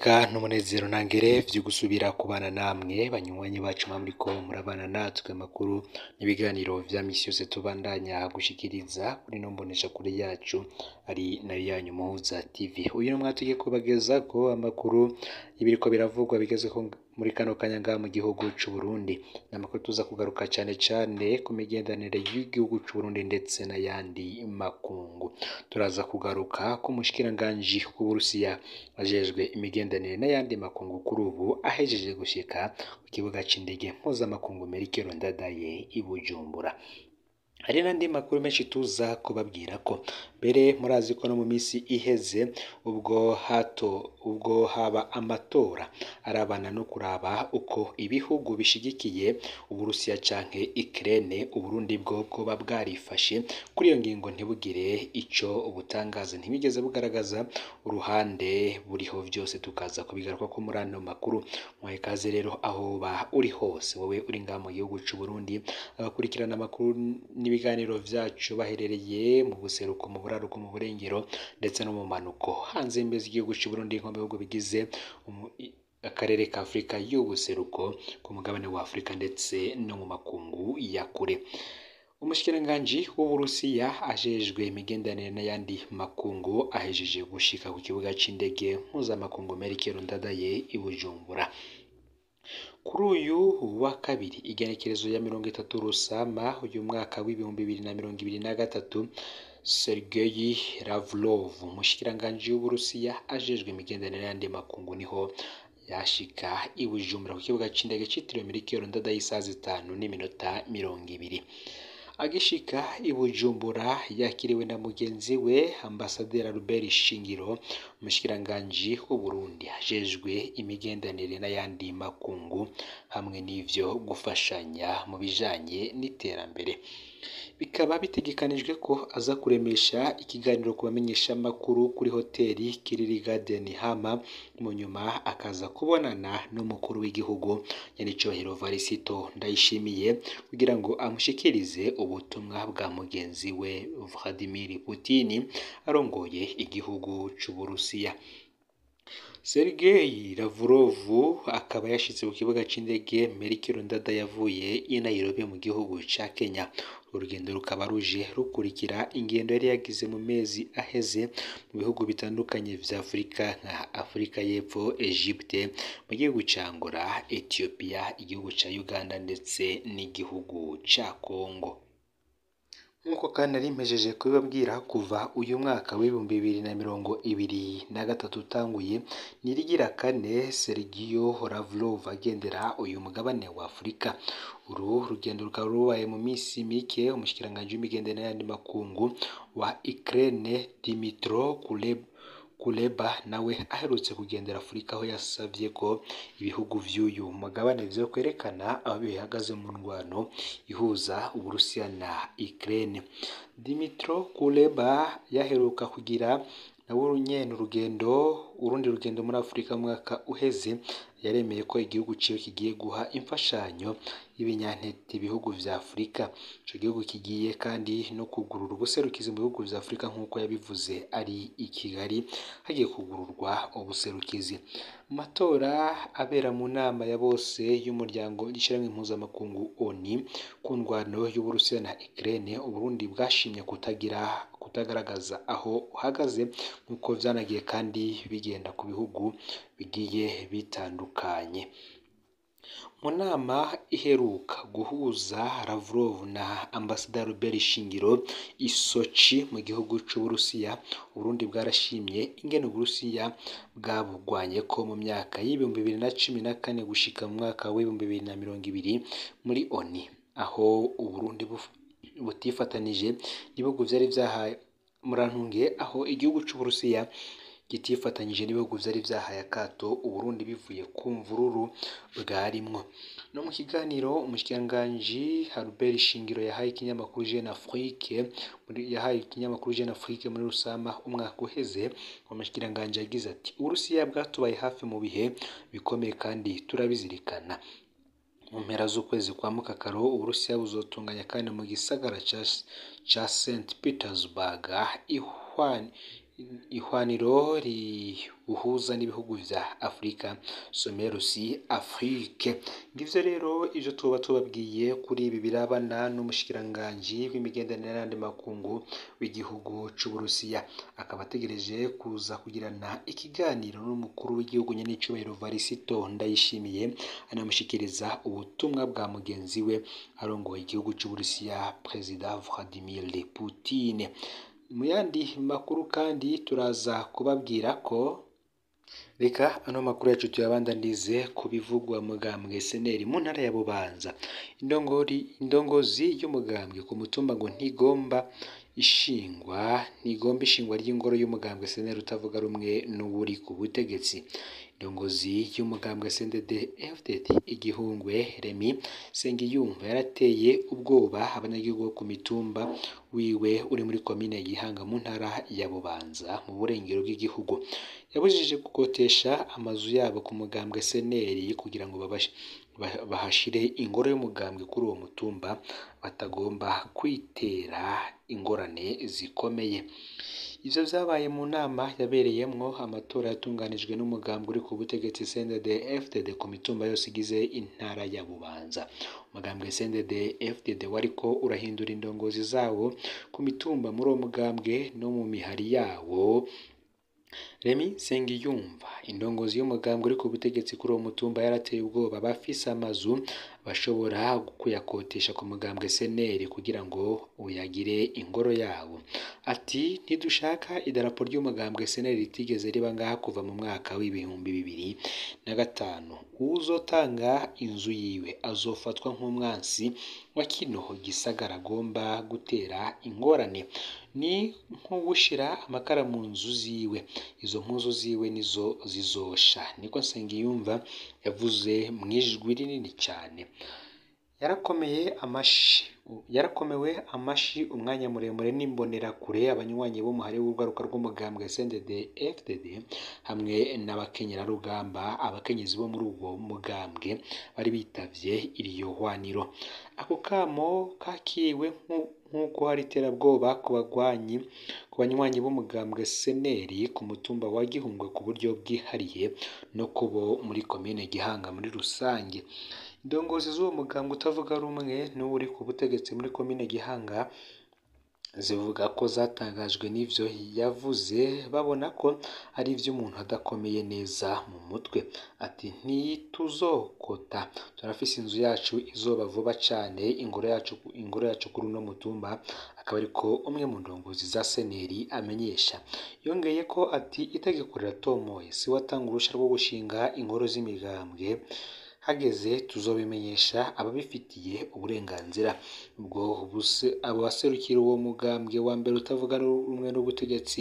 iteka n'umunezero ntangere vyo gusubira kubana namwe banywanyi bacu muriko murabana natwe amakuru n'ibiganiro vya misi yose tubandanya gushikiriza kuri no mbonesha kure yacu ari nayo yanyu Muhuza TV. Uyu ni mwatugiye kubagezako amakuru y'ibiriko biravugwa bigezeko muri kano kanya ngaha mu gihugu c'u Burundi. Namakuru tuza kugaruka cane cane ku migenderanire y'igihugu c'u Burundi ndetse n'ayandi makungu. Turaza kugaruka ku mushikiranganji w'Uburusiya ajejwe imigenderanire n'ayandi makungu kuri ubu ahejeje gushika ku kibuga c'indege mpuzamakungu Melchior Ndadaye i Bujumbura. Hari n'andi makuru menshi tuza kubabwira ko mbere murazi ko no mu misi iheze ubwo haba amatora arabana no kuraba uko ibihugu bishigikiye Uburusiya canke Ukraine Uburundi bwo bwoba bwarifashe kuri iyo ngingo ntibugire ico ubutangaza ntibigeze bugaragaza uruhande buriho vyose tukaza kubigaruka ko muri ano makuru. Mwaye kaze rero aho ba uri hose wowe uri ngaha mu gihugu c'u Burundi abakurikirana amakuru n'ibiganiro vyacu baherereye mu buseruko mu buraruko mu burengero ndetse no mu manuko hanze imbezi igihugu c'u Burundi nko mu bihugu bigize akarere ka Afrika y'ubuseruko ku mugabane wa Afrika ndetse no mu makungu ya kure. Umushikiranganji w'Uburusiya ajejwe imigenderanire n'ayandi makungu ahejeje gushika ku kibuga c'indege mpuzamakungu Melchior Ndadaye i Bujumbura. Kuri uyu wa kabiri igenekerezo ya 30 Rusama uyu mwaka w'ibihumbi 2023 Sergei Lavrov umushikiranganji w'Uburusiya ajejwe imigenderanire n'ayandi makungu niho yashika i Bujumbura ku kibuga c'indege citiriwe Melchior Ndadaye isaha 5:20. Agishika i Bujumbura yakiriwe na mugenzi we Ambasaderi Albert Shingiro umushikiranganji w'Uburundi ajejwe imigenderanire n'ayandi makungu hamwe n'ivyo gufashanya mu bijanye n'iterambere. Bikaba bitegekanijwe ko aza kuremesha ikiganiro kubamenyesha makuru kuri hoteli Kiriri Garden Hama mu nyuma akaza kubonana n'umukuru w'igihugu Nyanicyubahiro Varisito Ndayishimiye kugira ngo amushikirize ubutumwa bwa mugenzi we Vladimir Putin arongoye igihugu c'u Burusiya. Sergei Lavrov akaba yashitse ku kibuga c'indege Melchior Ndadaye yavuye i Nairobi mu gihugu ca Kenya. Urugendo rukaba ruje rukurikira ingendo yari yagize mu mezi aheze mu bihugu bitandukanye vya Afrika nka Afrika y'Epfo, Egypte, mu gihugu ca Angola, Ethiopia, igihugu ca Uganda ndetse n'igihugu ca Congo. Nkuko kandi nari mpejeje kubibabwira kuva uyu mwaka w'ibihumbi 2023 utanguye nirigira kane Sergio Lavrov agendera uyu mugabane wa Afrika. Uru rugendo rukaba rubaye mu misi mike umushikiranganji w'imigenderanire n'ayandi makungu wa Ukraine Dmytro Kuleba nawe aherutse kugendera Afrika aho yasavye ko ibihugu vy'uyu mugabane vyo kwerekana aho bihagaze mu ndwano ihuza Uburusiya na Ukraine. Dmytro Kuleba yaheruka kugira nawe urundi rugendo muri Afrika mwaka uheze yaremeye ko igihugu ciwe kigiye guha imfashanyo y'ibinyantete ibihugu vya Afrika. Ico gihugu kigiye kandi no kugurura ubuserukizi mu bihugu vya Afrika nk'uko yabivuze ari i Kigali hagiye kugururwa ubuserukizi. Mu matora abera mu nama ya bose y'umuryango n'ishiramwe mpuzamakungu ONU ku ndwano y'Uburusiya na Ukraine Uburundi bwashimye kutagaragaza aho uhagaze nk'uko vyanagiye kandi bigenda ku bihugu bigiye bitandukanye. Mu nama iheruka guhuza Lavrov na Ambasaderi Albert Shingiro i Sochi mu gihugu c'Uburusiya Uburundi bwarashimye ingene Uburusiya bwabugwanye ko mu myaka y'ibihumbi 2014 gushika mu mwaka w'ibihumbi 2020 muri ONU aho Uburundi butifatanije n'ibihugu vyari vyahaye murantunge aho igihugu c'Uburusiya gitifatanyije n'ibihugu vyari vyahaye akato Uburundi bivuye ku mvururu bwarimwo. No mu kiganiro umushikiranganji Albert Shingiro yahaye ikinyamakuru Jeune Afrique muri Rusama umwaka uheze umushikiranganji yagize ati Uburusiya bwatubaye hafi mu bihe bikomeye kandi turabizirikana. Mu mpera z'ukwezi kwa Mukakaro Uburusiya buzotunganya kandi mu gisagara ca St Petersburg ihwaniro ribuhuza n'ibihugu vya Afrika Somerusi Afrique. Ngivyo rero ivyo tuba tubabwiye kuri ibi birabana n'umushikiranganji w'imigenderanire n'andi makungu w'igihugu c'Uburusiya, akaba ategereje kuza kugirana ikiganiro n'umukuru w'igihugu nyene icubahiro Varisito Ndayishimiye, anamushikiriza ubutumwa bwa mugenzi we arongoye igihugu c'Uburusiya President Vladimir Putin. Mu yandi makuru kandi turaza kubabwira ko reka ano makuru yacu tuyabandanize ku bivugwa mugambwe SNL mu ntara ya Bubanza. Indongozi y'umugambwe ku mutumba ngo ntigomba ishingwa ry'ingoro y'umugambwe SNL utavuga rumwe n'uburi ku butegetsi. Indongozi y'umugambwe CNDD FDD Igihungwe Remy Sengiyumva yarateye ubwoba abanyagihugu ku mitumba wiwe uri muri komine Gihanga mu ntara ya Bubanza mu burengero bw'igihugu. Yabujije gukotesha amazu yabo ku mugambwe SNL kugira ngo bahashire ingoro y'umugambwe kuri uwo mutumba batagomba kwitera ingorane zikomeye. Ivyo vyabaye mu nama yabereyemwo amatora yatunganijwe n'umugambwe uri ku butegetsi CNDD FDD ku mitumba yose igize intara ya Bubanza. Umugambwe CNDD FDD wariko urahindura indongozi zawo ku mitumba muri uwo mugambwe no mu mihari yawo. Remy Sengiyumva, indongozi y'umugambwe uri ku butegetsi kuri uwo mutumba, yarateye ubwoba bafise amazu bashobora kuyakotesha ku mugambwe SNL kugira ngo uyagire ingoro yawo. Ati ntidushaka idarapo ry'umugambwe SNL ritigeze riba ngaha kuva mu mwaka w'ibihumbi 2005. Uzotanga inzu yiwe azofatwa nk'umwansi wa kino gisagara agomba gutera ingorane. Ni nk'ugushira amakara mu nzu ziwe, izo mpuzu ziwe nizo zizosha, niko Nsengiyumva yavuze mwijwi rinini cyane. Yarakomewe amashi umwanya muremure n'imbonera kure abanywanyi b'umuhari w'urwaruka rw'umugambwe CNDD FDD hamwe n'abakenyerarugamba, abakenyezi bo muri uwo mugambwe bari bitavye iryo hwaniro. Ako kamo kakiwe nk'uko hari iterabwoba ku banywanyi b'umugambwe SNL ku mutumba wa Gihungwe ku buryo bwihariye no kubo muri komine Gihanga muri rusange. Indongozi z'uwo mugambwe utavuga rumwe n'uri ku butegetsi muri komine Gihanga zivuga ko zatangajwe n'ivyo yavuze, babona ko ari ivy'umuntu adakomeye neza mu mutwe. Ati ntituzokota, turafise inzu yacu izoba vuba cane, ingoro yacu kuri uno mutumba. Akaba ariko umwe mu ndongozi za SNL amenyesha. Yongeye ko ati itegeko riratomoye, si watanga urusha rwo gushinga ingoro z'imigambwe, hageze tuzobimenyesha ababifitiye uburenganzira. Ubwo abo baserukira uwo mugambwe wa mbere utavuga rumwe n'ubutegetsi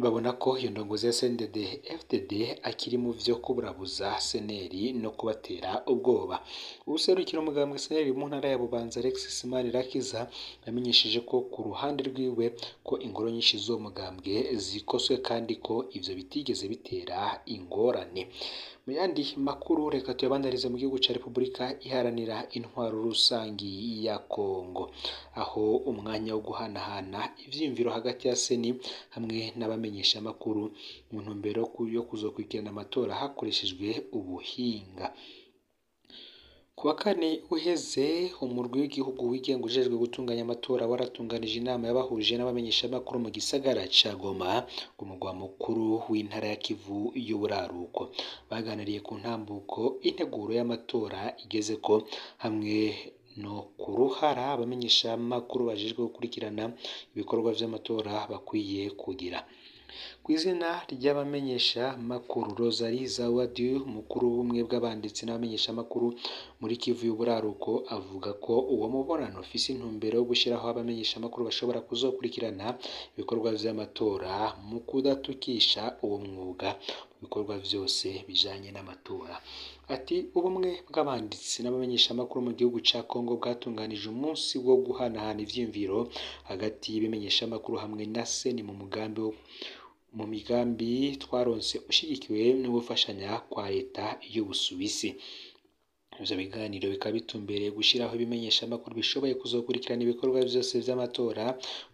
babona ko iyo ndongozi ya CNDD FDD akiri mu vyo kuburabuza SNL no kubatera ubwoba. Ubuserukira umugambwe SNL mu ntara ya Bubanza Alexis Manirakiza yamenyesheje ko ku ruhande rwiwe ko ingoro nyinshi zo mugambwe zikoswe kandi ko ivyo bitigeze bitera ingorane. Mu yandi makuru reka tuyabandarize mu gihugu ca Repubulika iharanira intwaro rusangi ya Kongo, aho umwanya wo guhanahana ivyiyumviro hagati ya seni hamwe n'abamenyesha amakuru mu ntumbero yo kuzokurikirana amatora hakoreshejwe ubuhinga. Kuwa kane uheze umurwi w'igihugu wigenga ujejwe gutunganya amatora waratunganije inama yabahuje n'abamenyesha amakuru mu gisagara ca Goma, ku mugwa mukuru w'intara ya Kivu y'Uburaruko. Baganiriye ku ntambuko integuro y'amatora igezeko hamwe no kuruhara abamenyesha amakuru bajejwe gukurikirana ibikorwa vy'amatora bakwiye kugira. Kw'izina ry'abamenyesha makuru Rosalie Zawadi, umukuru w'ubumwe bw'abanditsi n'abamenyesha makuru muri Kivu y'Uburaruko, avuga ko uwo mubonano ufise intumbero yo gushiraho abamenyesha makuru bashobora kuzokurikirana ibikorwa vy'amatora mu kudatukisha uwo mwuga mu bikorwa vyose bijanye n'amatora. Ati ubumwe bw'abanditsi n'abamenyesha makuru mu gihugu ca Kongo bwatunganije umunsi wo guhanahana ivyiyumviro hagati y'ibimenyesha makuru hamwe na seni mu migambi twaronse ushigikiwe n'ubufashanya kwa leta y'Ubusuwisi. ivyo biganiro bikaba bitumbereye gushiraho ibimenyeshamakuru bishoboye kuzokurikirana ibikorwa vyose vy'amatora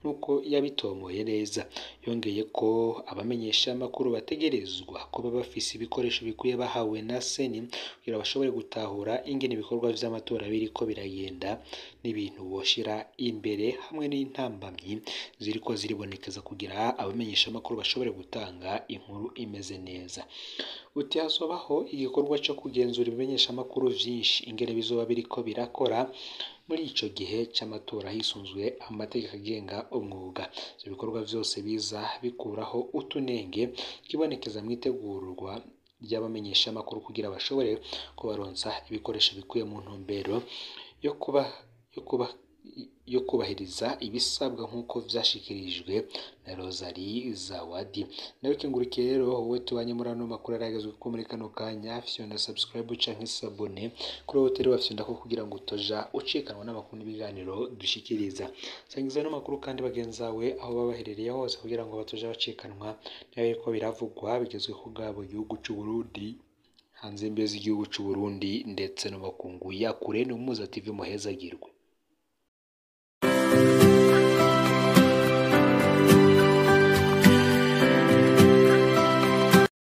nk'uko yabitomoye neza. Yongeye ko abamenyeshamakuru bategerezwa kuba bafise ibikoresho bikwiye bahawe na seni kugira bashobore gutahura ingene ibikorwa vy'amatora biriko biragenda n'ibintu boshira imbere hamwe n'intambamyi ziriko ziribonekeza kugira abamenyeshamakuru bashobore gutanga inkuru imeze neza. Uti hazobaho igikorwa co kugenzura ibimenyeshamakuru vyinshi ingene bizoba biriko birakora muri ico gihe c'amatora hisunzwe amategeko agenga umwuga. Ivyo bikorwa vyose biza bikuraho utunenge kibonekeza mwitegurwa ry'abamenyeshamakuru kugira bashobore kubaronsa ibikoresho bikwiye mu ntumbero yo kubahiriza ibisabwa nk'uko vyashikirijwe na Rosalie Zawadi. Nawe kengurukire rero wowe tubanye muri ano makuru aragezwe ko muri kano kanya fyonda subscribe canke sabone kuri hoteli wafyonda ko kugira ngo utoja ucikanwa n'amakuru n'ibiganiro dushikiriza. Sangiza no makuru kandi bagenzawe aho babaherereye hose kugira ngo batoja bacikanwa n'abiko biravugwa bigezwe ku bwabo gihugu c'u Burundi hanze mbezi igihugu c'u Burundi ndetse no makungu ya kure no muza TV muhezagirwe.